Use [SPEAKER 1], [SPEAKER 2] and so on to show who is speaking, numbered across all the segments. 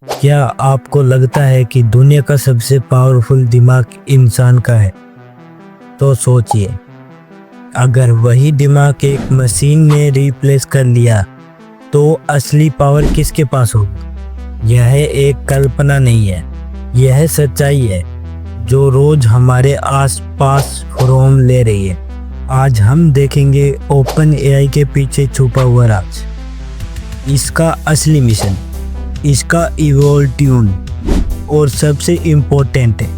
[SPEAKER 1] क्या आपको लगता है कि दुनिया का सबसे पावरफुल दिमाग इंसान का है? तो सोचिए, अगर वही दिमाग एक मशीन ने रिप्लेस कर लिया तो असली पावर किसके पास होगी? यह एक कल्पना नहीं है, यह सच्चाई है जो रोज हमारे आसपास फॉर्म ले रही है। आज हम देखेंगे ओपन एआई के पीछे छुपा हुआ राज, इसका असली मिशन, इसका इवोल्यूशन और सबसे इम्पोर्टेंट है,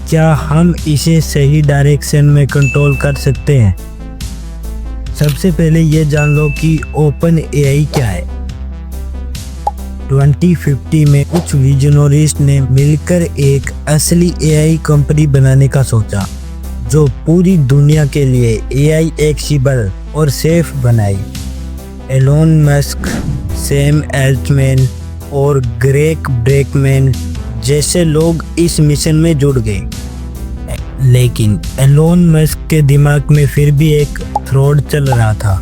[SPEAKER 1] क्या हम इसे सही डायरेक्शन में कंट्रोल कर सकते हैं? सबसे पहले ये जान लो कि ओपन एआई क्या है। 2050 में कुछ विजनरीज ने मिलकर एक असली एआई कंपनी बनाने का सोचा जो पूरी दुनिया के लिए एआई एक्सेसिबल और सेफ बनाए। एलोन मस्क, सैम अल्टमैन और ग्रेग ब्रेकमैन जैसे लोग इस मिशन में जुड़ गए। लेकिन एलोन मस्क के दिमाग में फिर भी एक थ्रॉट चल रहा था,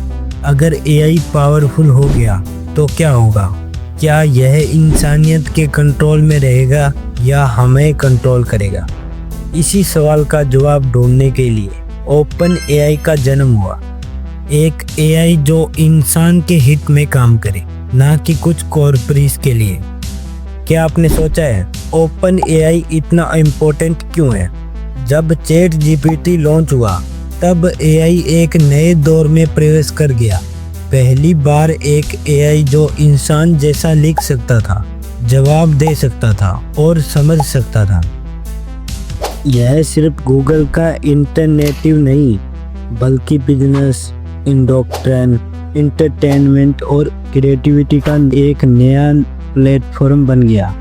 [SPEAKER 1] अगर एआई पावरफुल हो गया तो क्या होगा? क्या यह इंसानियत के कंट्रोल में रहेगा या हमें कंट्रोल करेगा? इसी सवाल का जवाब ढूंढने के लिए ओपन एआई का जन्म हुआ। एक एआई जो इंसान के हित में काम करे, ना कि कुछ कॉर्पोरेट्स के लिए। क्या आपने सोचा है ओपन एआई इतना इम्पोर्टेंट क्यों है? जब चैट जीपीटी लॉन्च हुआ तब एआई एक नए दौर में प्रवेश कर गया। पहली बार एक एआई जो इंसान जैसा लिख सकता था, जवाब दे सकता था और समझ सकता था। यह सिर्फ गूगल का इंटरनेटिव नहीं, बल्कि बिजनेस, इंडस्ट्री, एंटरटेनमेंट और क्रिएटिविटी का एक नया प्लेटफॉर्म बन गया।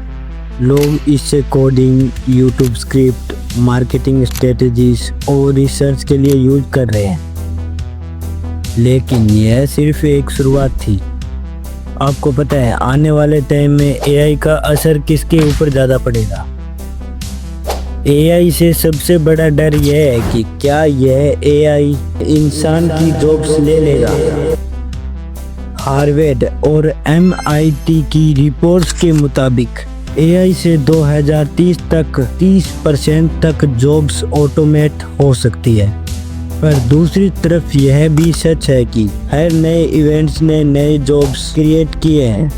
[SPEAKER 1] लोग इससे coding, YouTube script, marketing strategies और रिसर्च के लिए यूज कर रहे हैं। लेकिन यह सिर्फ एक शुरुआत थी। आपको पता है आने वाले टाइम में एआई का असर किसके ऊपर ज़्यादा पड़ेगा? एआई से सबसे बड़ा डर यह है कि क्या यह एआई इंसान की जॉब्स ले लेगा। हार्वर्ड और एमआईटी की रिपोर्ट्स के मुताबिक एआई से 2030 तक 30% तक जॉब्स ऑटोमेट हो सकती है। पर दूसरी तरफ यह भी सच है कि हर नए इवेंट्स ने नए जॉब्स क्रिएट किए हैं।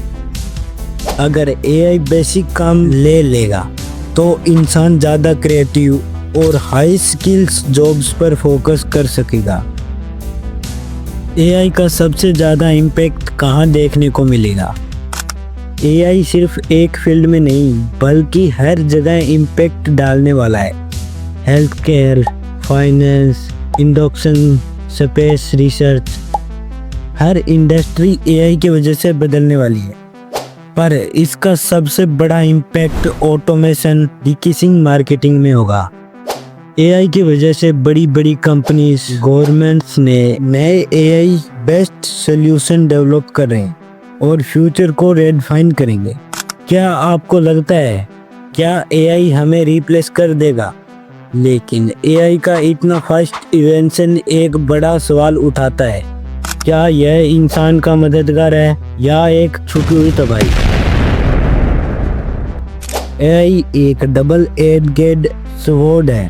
[SPEAKER 1] अगर एआई बेसिक काम ले लेगा तो इंसान ज़्यादा क्रिएटिव और हाई स्किल्स जॉब्स पर फोकस कर सकेगा। एआई का सबसे ज़्यादा इम्पैक्ट कहाँ देखने को मिलेगा? एआई सिर्फ एक फील्ड में नहीं, बल्कि हर जगह इम्पैक्ट डालने वाला है। Health care, finance, induction, space research, हर इंडस्ट्री एआई की वजह से बदलने वाली है। पर इसका सबसे बड़ा इम्पैक्ट ऑटोमेशन, डिक्रीजिंग मार्केटिंग में होगा। एआई की वजह से बड़ी बड़ी कंपनीज, गवर्नमेंट्स ने नए एआई बेस्ड सॉल्यूशन डेवलप कर रहे हैं और फ्यूचर को रेडिफाइन करेंगे। क्या आपको लगता है क्या एआई हमें रिप्लेस कर देगा? लेकिन एआई का इतना फास्ट इन्वेंशन एक बड़ा सवाल उठाता है, क्या यह इंसान का मददगार है या एक छुपी हुई तबाही? एआई एक डबल एजेड स्वॉर्ड है।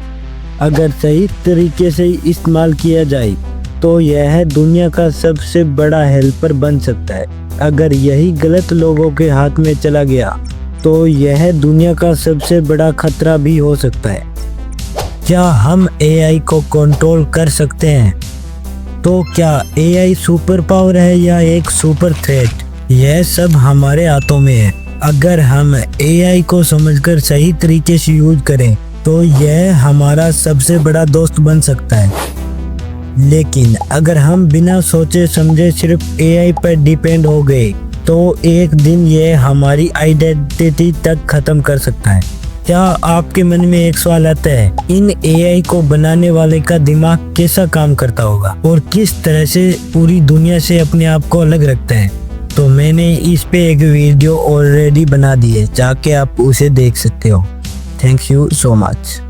[SPEAKER 1] अगर सही तरीके से इस्तेमाल किया जाए तो यह दुनिया का सबसे बड़ा हेल्पर बन सकता है। अगर यही गलत लोगों के हाथ में चला गया तो यह दुनिया का सबसे बड़ा खतरा भी हो सकता है। क्या हम एआई को कंट्रोल कर सकते हैं? तो क्या एआई सुपर पावर है या एक सुपर थ्रेट? यह सब हमारे हाथों में है। अगर हम एआई को समझकर सही तरीके से यूज करें तो यह हमारा सबसे बड़ा दोस्त बन सकता है। लेकिन अगर हम बिना सोचे समझे सिर्फ एआई पर डिपेंड हो गए तो एक दिन यह हमारी आइडेंटिटी तक खत्म कर सकता है। क्या आपके मन में एक सवाल आता है, इन एआई को बनाने वाले का दिमाग कैसा काम करता होगा और किस तरह से पूरी दुनिया से अपने आप को अलग रखता है? तो मैंने इस पे एक वीडियो ऑलरेडी बना दी है, जाके आप उसे देख सकते हो। Thank you so much.